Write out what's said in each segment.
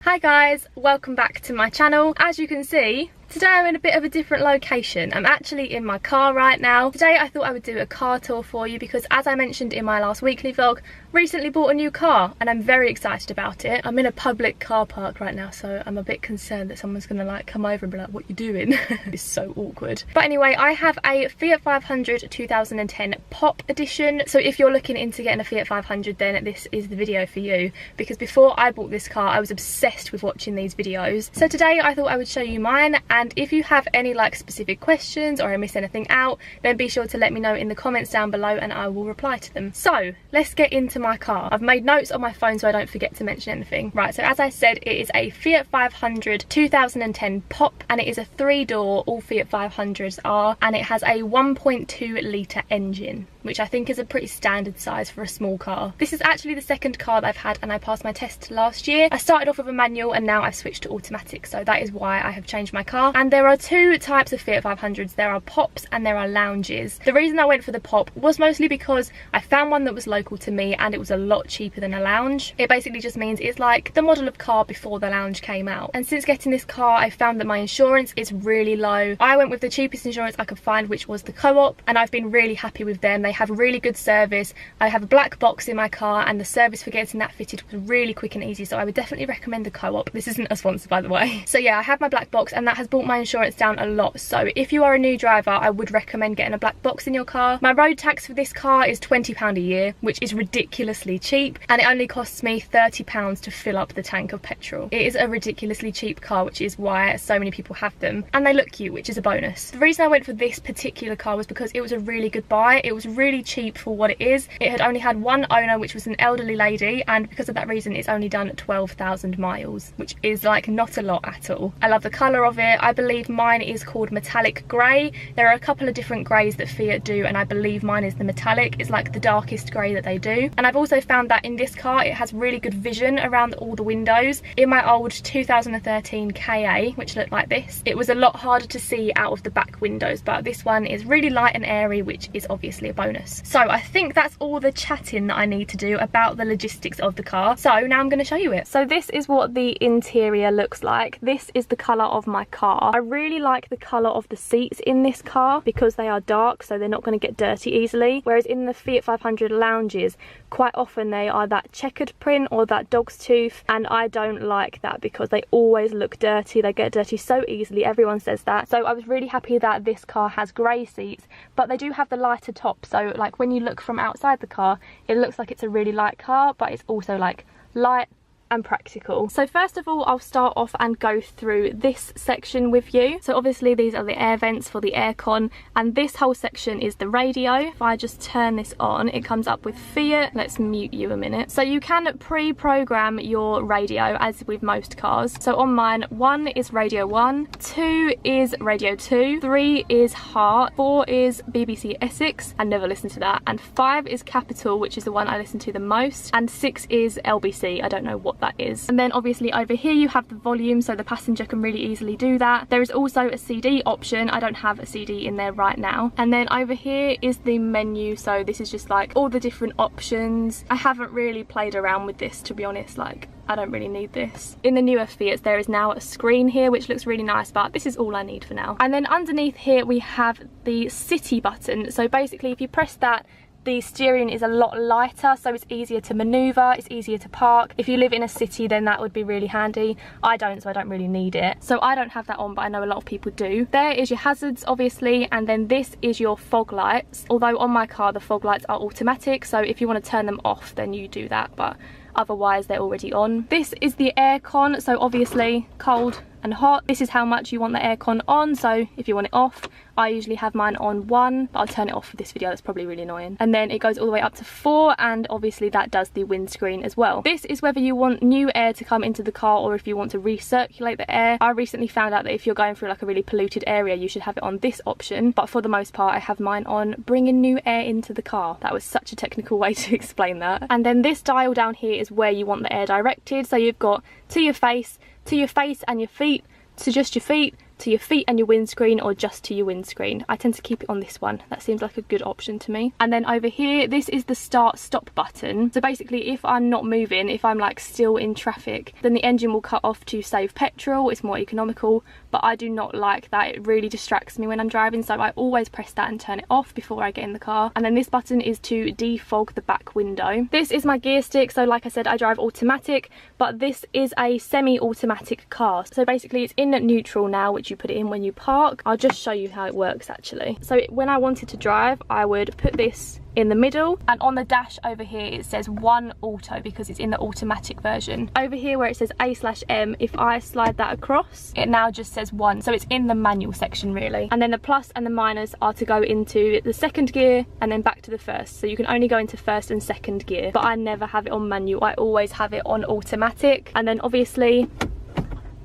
Hi guys, welcome back to my channel. As you can see, today I'm in a bit of a different location. I'm actually in my car right now. Today I thought I would do a car tour for you because, as I mentioned in my last weekly vlog, recently bought a new car and I'm very excited about it. I'm in a public car park right now, so I'm a bit concerned that someone's gonna like come over and be like, what you doing? It's so awkward. But anyway, I have a Fiat 500 2010 Pop edition. So if you're looking into getting a Fiat 500, then this is the video for you, because before I bought this car I was obsessed with watching these videos. So today I thought I would show you mine, and if you have any like specific questions or I miss anything out, then be sure to let me know in the comments down below and I will reply to them. So let's get into my car. I've made notes on my phone so I don't forget to mention anything. Right, so as I said, it is a Fiat 500 2010 Pop, and it is a 3-door, all Fiat 500s are, and it has a 1.2 litre engine, which I think is a pretty standard size for a small car. This is actually the second car that I've had, and I passed my test last year. I started off with a manual and now I've switched to automatic, so that is why I have changed my car. And there are two types of Fiat 500s. There are Pops and there are Lounges. The reason I went for the Pop was mostly because I found one that was local to me and it was a lot cheaper than a Lounge. It basically just means it's like the model of car before the Lounge came out. And since getting this car, I found that my insurance is really low. I went with the cheapest insurance I could find, which was the Co-op, and I've been really happy with them. They have really good service. I have a black box in my car and the service for getting that fitted was really quick and easy, so I would definitely recommend the Co-op. This isn't a sponsor, by the way. So yeah, I have my black box and that has brought my insurance down a lot. So if you are a new driver, I would recommend getting a black box in your car. My road tax for this car is £20 a year, which is ridiculously cheap, and it only costs me £30 to fill up the tank of petrol. It is a ridiculously cheap car, which is why so many people have them, and they look cute, which is a bonus. The reason I went for this particular car was because it was a really good buy. It was really cheap for what it is. It had only had one owner, which was an elderly lady, and because of that reason it's only done 12,000 miles, which is like not a lot at all. I love the colour of it. I believe mine is called metallic grey. There are a couple of different greys that Fiat do, and I believe mine is the metallic. It's like the darkest grey that they do. And I've also found that in this car it has really good vision around all the windows. In my old 2013 KA, which looked like this, it was a lot harder to see out of the back windows, but this one is really light and airy, which is obviously a bonus. So I think that's all the chatting that I need to do about the logistics of the car. So now I'm going to show you it. So this is what the interior looks like. This is the colour of my car. I really like the colour of the seats in this car because they are dark, so they're not going to get dirty easily. Whereas in the Fiat 500 Lounges, quite often they are that checkered print or that dog's tooth, and I don't like that because they always look dirty. They get dirty so easily. Everyone says that. So I was really happy that this car has grey seats, but they do have the lighter top. So like when you look from outside the car, it looks like it's a really light car, but it's also like light and practical. So first of all, I'll start off and go through this section with you. So obviously these are the air vents for the aircon, and this whole section is the radio. If I just turn this on, it comes up with Fiat. Let's mute you a minute. So you can pre-program your radio as with most cars. So on mine, 1 is Radio 1, 2 is Radio 2, 3 is Heart, 4 is BBC Essex, I never listened to that, and 5 is Capital, which is the one I listen to the most, and 6 is LBC. I don't know what that is. And then obviously over here you have the volume, so the passenger can really easily do that. There is also a CD option. I don't have a CD in there right now. And then over here is the menu, so this is just like all the different options. I haven't really played around with this, to be honest. Like, I don't really need this. In the newer Fiats there is now a screen here which looks really nice, but this is all I need for now. And then underneath here we have the city button. So basically if you press that, the steering is a lot lighter, so it's easier to maneuver, it's easier to park. If you live in a city, then that would be really handy. I don't, so I don't really need it. So I don't have that on, but I know a lot of people do. There is your hazards, obviously, and then this is your fog lights. Although on my car, the fog lights are automatic, so if you want to turn them off, then you do that, but otherwise they're already on. This is the aircon, so obviously cold and hot. This is how much you want the aircon on, so if you want it off, I usually have mine on 1, but I'll turn it off for this video. That's probably really annoying. And then it goes all the way up to 4, and obviously that does the windscreen as well. This is whether you want new air to come into the car or if you want to recirculate the air. I recently found out that if you're going through like a really polluted area, you should have it on this option, but for the most part I have mine on bringing new air into the car. That was such a technical way to explain that. And then this dial down here is where you want the air directed, so you've got to your face and your feet, to just your feet, to your feet and your windscreen or just to your windscreen. I tend to keep it on this one. That seems like a good option to me. And then over here, this is the start stop button. So basically if I'm not moving, if I'm like still in traffic, then the engine will cut off to save petrol. It's more economical, but I do not like that. It really distracts me when I'm driving, so I always press that and turn it off before I get in the car. And then this button is to defog the back window. This is my gear stick. So like I said, I drive automatic, but this is a semi-automatic car. So basically it's in neutral now, which you put it in when you park. I'll just show you how it works actually. So when I wanted to drive, I would put this in the middle, and on the dash over here it says 1 auto because it's in the automatic version. Over here where it says A/M, if I slide that across, it now just says 1, so it's in the manual section really. And then the plus and the minus are to go into the second gear and then back to the first, so you can only go into first and second gear, but I never have it on manual. I always have it on automatic. And then obviously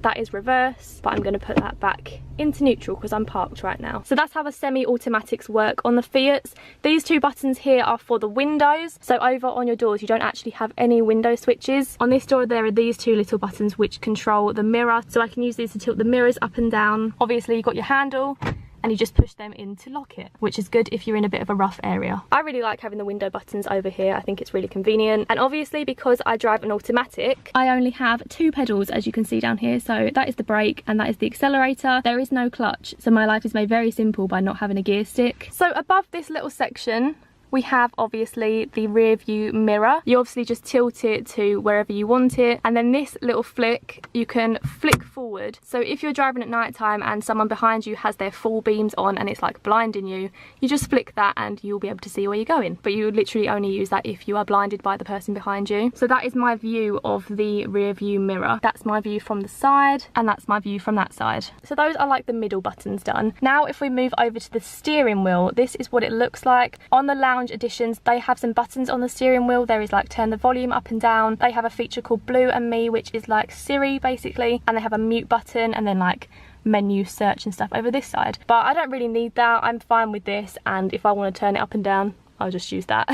that is reverse, but I'm going to put that back into neutral because I'm parked right now. So that's how the semi-automatics work on the Fiats. These 2 buttons here are for the windows. So over on your doors, you don't actually have any window switches. On this door, there are these 2 little buttons which control the mirror. So I can use these to tilt the mirrors up and down. Obviously, you've got your handle, and you just push them in to lock it, which is good if you're in a bit of a rough area. I really like having the window buttons over here. I think it's really convenient. And obviously because I drive an automatic, I only have 2 pedals, as you can see down here. So that is the brake and that is the accelerator. There is no clutch. So my life is made very simple by not having a gear stick. So above this little section, we have obviously the rear view mirror. You obviously just tilt it to wherever you want it, and then this little flick, you can flick forward. So if you're driving at night time and someone behind you has their full beams on and it's like blinding you, you just flick that and you'll be able to see where you're going. But you literally only use that if you are blinded by the person behind you. So that is my view of the rear view mirror. That's my view from the side, and that's my view from that side. So those are like the middle buttons done. Now if we move over to the steering wheel, this is what it looks like. On the lounge editions, they have some buttons on the steering wheel. There is like turn the volume up and down. They have a feature called Blue and Me, which is like Siri basically, and they have a mute button and then like menu search and stuff over this side. But I don't really need that. I'm fine with this, and if I want to turn it up and down, I'll just use that.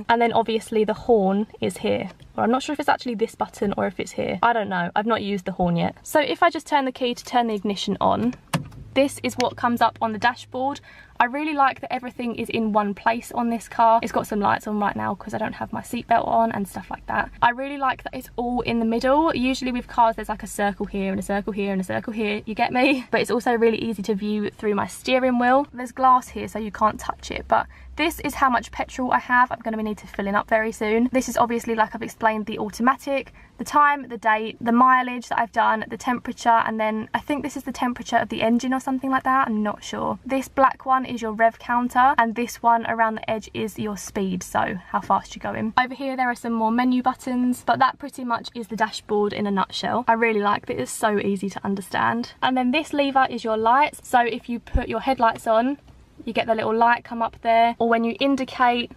And then obviously the horn is here. Well, I'm not sure if it's actually this button or if it's here. I don't know. I've not used the horn yet. So if I just turn the key to turn the ignition on, this is what comes up on the dashboard. I really like that everything is in one place on this car. It's got some lights on right now because I don't have my seatbelt on and stuff like that. I really like that it's all in the middle. Usually with cars there's like a circle here and a circle here and a circle here, you get me? But it's also really easy to view through my steering wheel. There's glass here so you can't touch it, but this is how much petrol I have. I'm going to need to fill in up very soon. This is obviously, like I've explained, the automatic, the time, the date, the mileage that I've done, the temperature, and then I think this is the temperature of the engine or something like that. I'm not sure. This black one is your rev counter, and this one around the edge is your speed, so how fast you're going. Over here there are some more menu buttons, but that pretty much is the dashboard in a nutshell. I really like that it's so easy to understand. And then this lever is your lights, so if you put your headlights on, you get the little light come up there, or when you indicate,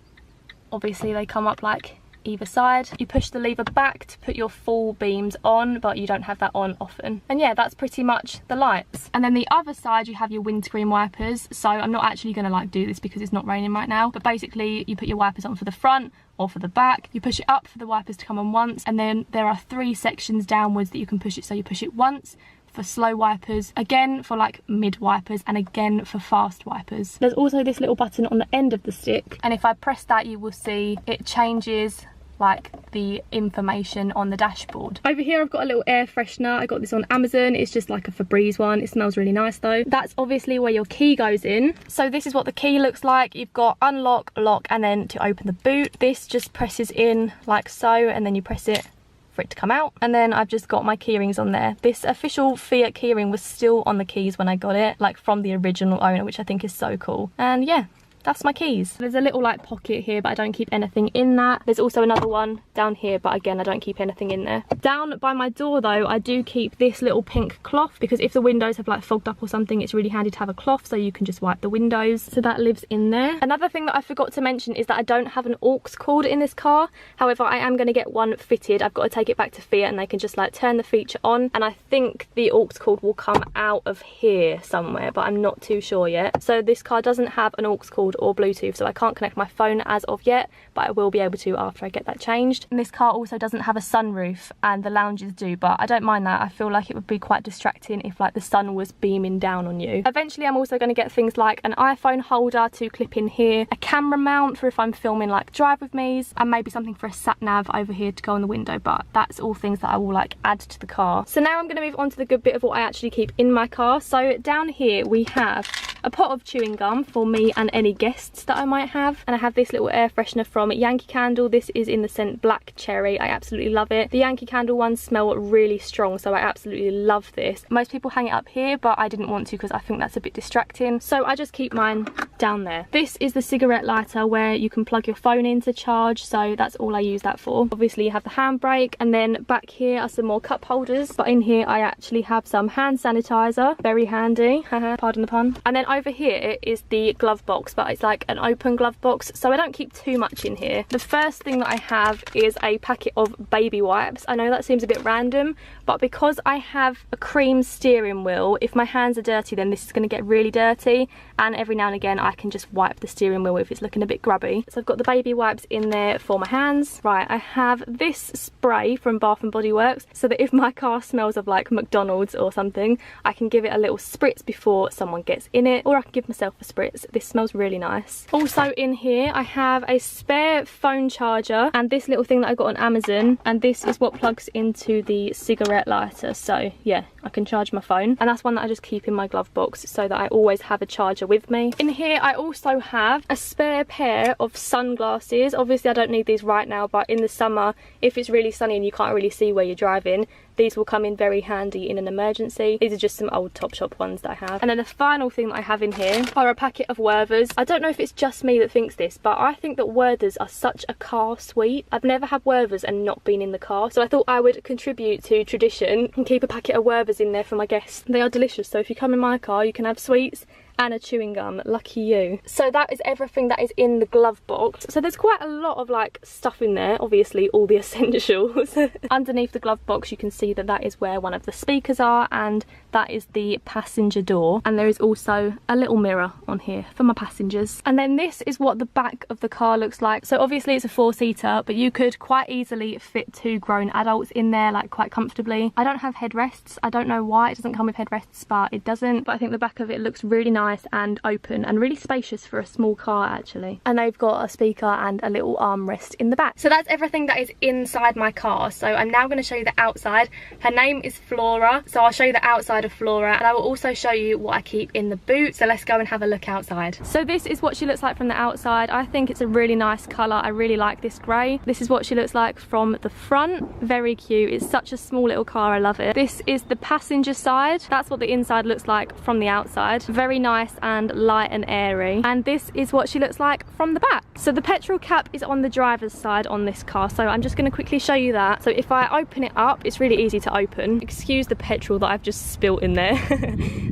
obviously they come up like either side. You push the lever back to put your full beams on, but you don't have that on often. And yeah, that's pretty much the lights. And then the other side you have your windscreen wipers. So I'm not actually going to like do this because it's not raining right now, but basically you put your wipers on for the front or for the back. You push it up for the wipers to come on once, and then there are 3 sections downwards that you can push it. So you push it once for slow wipers, again for like mid wipers, and again for fast wipers. There's also this little button on the end of the stick, and if I press that you will see it changes like the information on the dashboard. Over here I've got a little air freshener. I got this on Amazon. It's just like a Febreze one. It smells really nice though. That's obviously where your key goes in. So this is what the key looks like. You've got unlock, lock, and then to open the boot. This just presses in like so, and then you press it for it to come out. And then I've just got my keyrings on there. This official Fiat keyring was still on the keys when I got it, like from the original owner, which I think is so cool. And yeah, that's my keys. There's a little like pocket here, but I don't keep anything in that. There's also another one down here, but again, I don't keep anything in there. Down by my door though, I do keep this little pink cloth, because if the windows have like fogged up or something, it's really handy to have a cloth so you can just wipe the windows. So that lives in there. Another thing that I forgot to mention is that I don't have an aux cord in this car. However, I am going to get one fitted. I've got to take it back to Fiat and they can just like turn the feature on, and I think the aux cord will come out of here somewhere, but I'm not too sure yet. So this car doesn't have an aux cord handheld or Bluetooth, so I can't connect my phone as of yet, but I will be able to after I get that changed. And this car also doesn't have a sunroof, and the lounges do, but I don't mind that. I feel like it would be quite distracting if like the sun was beaming down on you. Eventually I'm also going to get things like an iPhone holder to clip in here, a camera mount for if I'm filming like drive with me's, and maybe something for a sat nav over here to go on the window, but that's all things that I will like add to the car. So now I'm going to move on to the good bit of what I actually keep in my car. So down here we have a pot of chewing gum for me and any guests that I might have, and I have this little air freshener from Yankee Candle. This is in the scent Black Cherry. I absolutely love it. The Yankee Candle ones smell really strong, so I absolutely love this. Most people hang it up here, but I didn't want to because I think that's a bit distracting, so I just keep mine down there. This is the cigarette lighter where you can plug your phone in to charge, so that's all I use that for. Obviously you have the handbrake, and then back here are some more cup holders, but in here I actually have some hand sanitizer, very handy, pardon the pun. And then over here is the glove box, but it's like an open glove box, so I don't keep too much in here. The first thing that I have is a packet of baby wipes. I know that seems a bit random, but because I have a cream steering wheel, if my hands are dirty then this is going to get really dirty, and every now and again I can just wipe the steering wheel if it's looking a bit grubby. So I've got the baby wipes in there for my hands. Right, I have this spray from Bath and Body Works, so that if my car smells of like McDonald's or something, I can give it a little spritz before someone gets in it, or I can give myself a spritz. This smells really nice. Also in here I have a spare phone charger and this little thing that I got on Amazon, and this is what plugs into the cigarette lighter, so yeah, I can charge my phone, and that's one that I just keep in my glove box so that I always have a charger with me. In here I also have a spare pair of sunglasses. Obviously I don't need these right now, but in the summer if it's really sunny and you can't really see where you're driving, these will come in very handy in an emergency. These are just some old Topshop ones that I have. And then the final thing that I have in here are a packet of Werthers. I don't know if it's just me that thinks this, but I think that Werthers are such a car sweet. I've never had Werthers and not been in the car, so I thought I would contribute to tradition and keep a packet of Werthers in there for my guests. They are delicious, so if you come in my car you can have sweets and a chewing gum. Lucky you. So that is everything that is in the glove box. So there's quite a lot of like stuff in there, obviously all the essentials. Underneath the glove box you can see that that is where one of the speakers are, and that is the passenger door, and there is also a little mirror on here for my passengers. And then this is what the back of the car looks like. So obviously it's a 4-seater, but you could quite easily fit 2 grown adults in there like quite comfortably. I don't have headrests. I don't know why it doesn't come with headrests, but it doesn't. But I think the back of it looks really nice and open and really spacious for a small car actually. And they've got a speaker and a little armrest in the back. So that's everything that is inside my car. So I'm now going to show you the outside. Her name is Flora, so I'll show you the outside of Flora, and I will also show you what I keep in the boot. So let's go and have a look outside. So this is what she looks like from the outside. I think it's a really nice colour. I really like this grey. This is what she looks like from the front. Very cute. It's such a small little car. I love it. This is the passenger side. That's what the inside looks like from the outside. Very nice and light and airy. And this is what she looks like from the back. So the petrol cap is on the driver's side on this car, so I'm just going to quickly show you that. So if I open it up, it's really easy to open. Excuse the petrol that I've just spilt in there.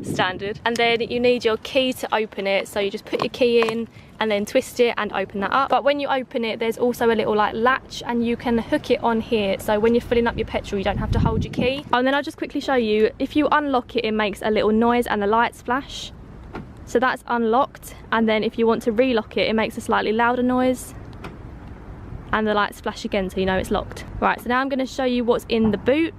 Standard. And then you need your key to open it, so you just put your key in and then twist it and open that up. But when you open it, there's also a little like latch, and you can hook it on here, so when you're filling up your petrol you don't have to hold your key. And then I'll just quickly show you, if you unlock it, it makes a little noise and the lights flash. So that's unlocked, and then if you want to relock it, it makes a slightly louder noise and the lights flash again, so you know it's locked. Right, so now I'm going to show you what's in the boot.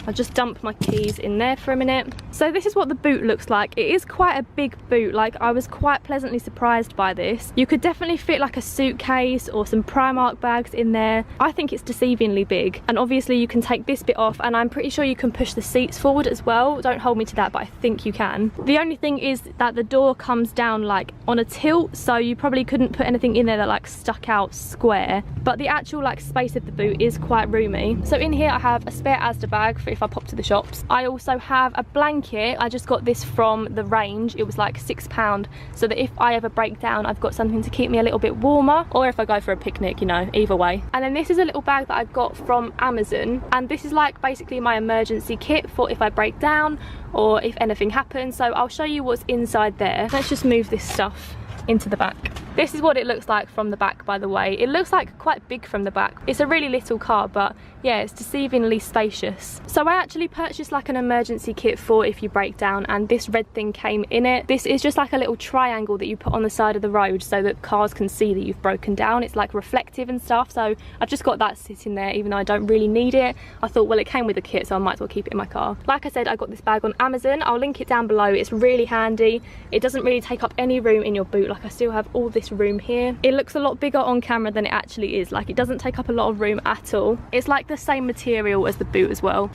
I'll just dump my keys in there for a minute. So this is what the boot looks like. It is quite a big boot. Like, I was quite pleasantly surprised by this. You could definitely fit like a suitcase or some Primark bags in there. I think it's deceivingly big. And obviously you can take this bit off, and I'm pretty sure you can push the seats forward as well. Don't hold me to that, but I think you can. The only thing is that the door comes down like on a tilt, so you probably couldn't put anything in there that like stuck out square. But the actual like space of the boot is quite roomy. So in here I have a spare Asda bag for if I pop to the shops. I also have a blanket. I just got this from the range. It was like £6, so that if I ever break down, I've got something to keep me a little bit warmer, or if I go for a picnic, you know, either way. And then this is a little bag that I got from Amazon, and this is like basically my emergency kit for if I break down or if anything happens. So I'll show you what's inside there. Let's just move this stuff into the back. This is what it looks like from the back, by the way. It looks like quite big from the back. It's a really little car, but yeah, it's deceivingly spacious. So I actually purchased like an emergency kit for if you break down, and this red thing came in it. This is just like a little triangle that you put on the side of the road so that cars can see that you've broken down. It's like reflective and stuff, so I've just got that sitting there even though I don't really need it. I thought, well, it came with a kit, so I might as well keep it in my car. Like I said, I got this bag on Amazon. I'll link it down below. It's really handy. It doesn't really take up any room in your boot. Like, I still have all this room here. It looks a lot bigger on camera than it actually is. Like, it doesn't take up a lot of room at all. It's like the same material as the boot as well.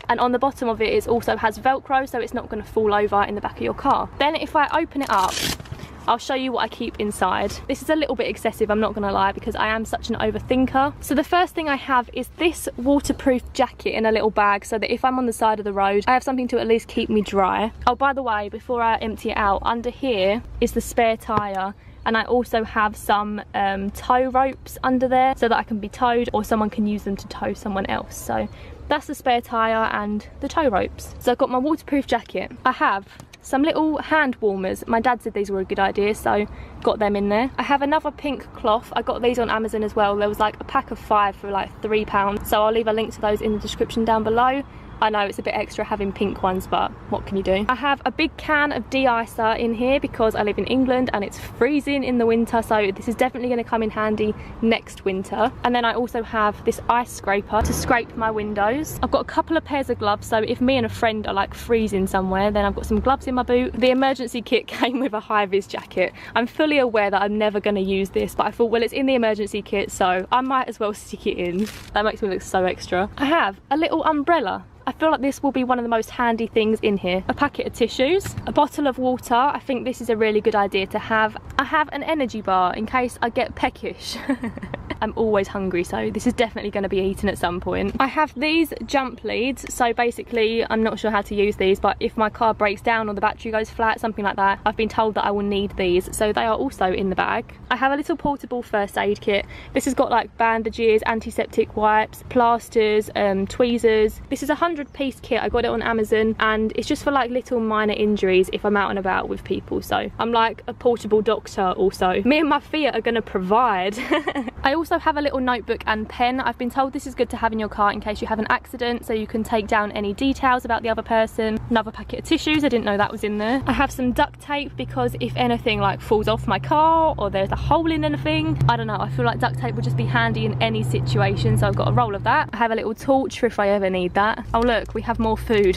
And on the bottom of it, it also has Velcro, so it's not going to fall over in the back of your car. Then if I open it up, I'll show you what I keep inside. This is a little bit excessive, I'm not gonna lie, because I am such an overthinker. So the first thing I have is this waterproof jacket in a little bag, so that if I'm on the side of the road, I have something to at least keep me dry. Oh, by the way, before I empty it out, under here is the spare tyre. And I also have some tow ropes under there so that I can be towed, or someone can use them to tow someone else. So that's the spare tyre and the tow ropes. So I've got my waterproof jacket. I have some little hand warmers. My dad said these were a good idea, so got them in there. I have another pink cloth. I got these on Amazon as well. There was like a pack of 5 for like £3, so I'll leave a link to those in the description down below. I know it's a bit extra having pink ones, but what can you do? I have a big can of de-icer in here because I live in England and it's freezing in the winter, so this is definitely going to come in handy next winter. And then I also have this ice scraper to scrape my windows. I've got a couple of pairs of gloves, so if me and a friend are like freezing somewhere, then I've got some gloves in my boot. The emergency kit came with a high-vis jacket. I'm fully aware that I'm never going to use this, but I thought, well, it's in the emergency kit, so I might as well stick it in. That makes me look so extra. I have a little umbrella. I feel like this will be one of the most handy things in here. A packet of tissues, a bottle of water. I think this is a really good idea to have. I have an energy bar in case I get peckish. I'm always hungry, so this is definitely going to be eaten at some point. I have these jump leads, so basically I'm not sure how to use these, but if my car breaks down or the battery goes flat, something like that, I've been told that I will need these, so they are also in the bag. I have a little portable first aid kit. This has got like bandages, antiseptic wipes, plasters, tweezers. This is a 100-piece kit. I got it on Amazon, and it's just for like little minor injuries if I'm out and about with people, so I'm like a portable doctor also. Me and my Fiat are going to provide. I also have a little notebook and pen. I've been told this is good to have in your car in case you have an accident, so you can take down any details about the other person. Another packet of tissues, I didn't know that was in there. I have some duct tape because if anything like falls off my car or there's a hole in anything, I don't know, I feel like duct tape would just be handy in any situation, so I've got a roll of that. I have a little torch for if I ever need that. Oh look, we have more food.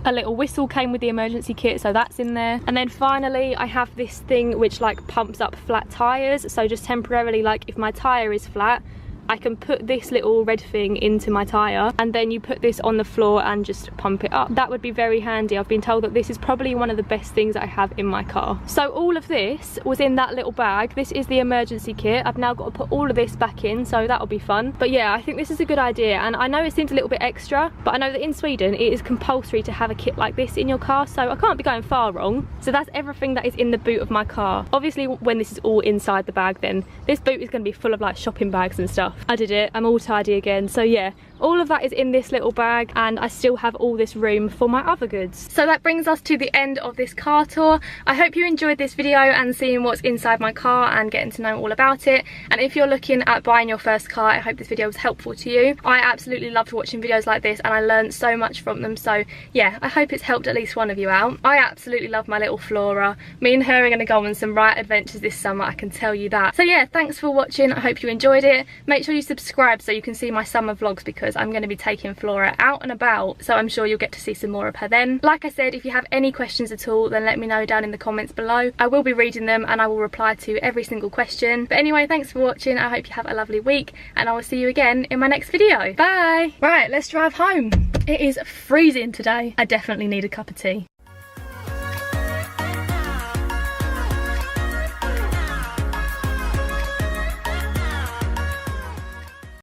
A little whistle came with the emergency kit, so that's in there. And then finally I have this thing which like pumps up flat tyres, so just temporarily, like if my tyre is flat, I can put this little red thing into my tyre, and then you put this on the floor and just pump it up. That would be very handy. I've been told that this is probably one of the best things that I have in my car. So all of this was in that little bag. This is the emergency kit. I've now got to put all of this back in, so that'll be fun. But yeah, I think this is a good idea, and I know it seems a little bit extra, but I know that in Sweden it is compulsory to have a kit like this in your car, so I can't be going far wrong. So that's everything that is in the boot of my car. Obviously when this is all inside the bag, then this boot is going to be full of like shopping bags and stuff. I did it, I'm all tidy again. So yeah, all of that is in this little bag, and I still have all this room for my other goods. So that brings us to the end of this car tour. I hope you enjoyed this video and seeing what's inside my car and getting to know all about it. And if you're looking at buying your first car, I hope this video was helpful to you. I absolutely loved watching videos like this, and I learned so much from them. So yeah, I hope it's helped at least one of you out. I absolutely love my little Flora. Me and her are going to go on some right adventures this summer, I can tell you that. So yeah, thanks for watching. I hope you enjoyed it. Make sure you subscribe so you can see my summer vlogs, because I'm going to be taking Flora out and about, so I'm sure you'll get to see some more of her then. Like I said, if you have any questions at all, then let me know down in the comments below. I will be reading them and I will reply to every single question. But anyway, thanks for watching. I hope you have a lovely week, and I will see you again in my next video. Bye! Right, let's drive home. It is freezing today. I definitely need a cup of tea.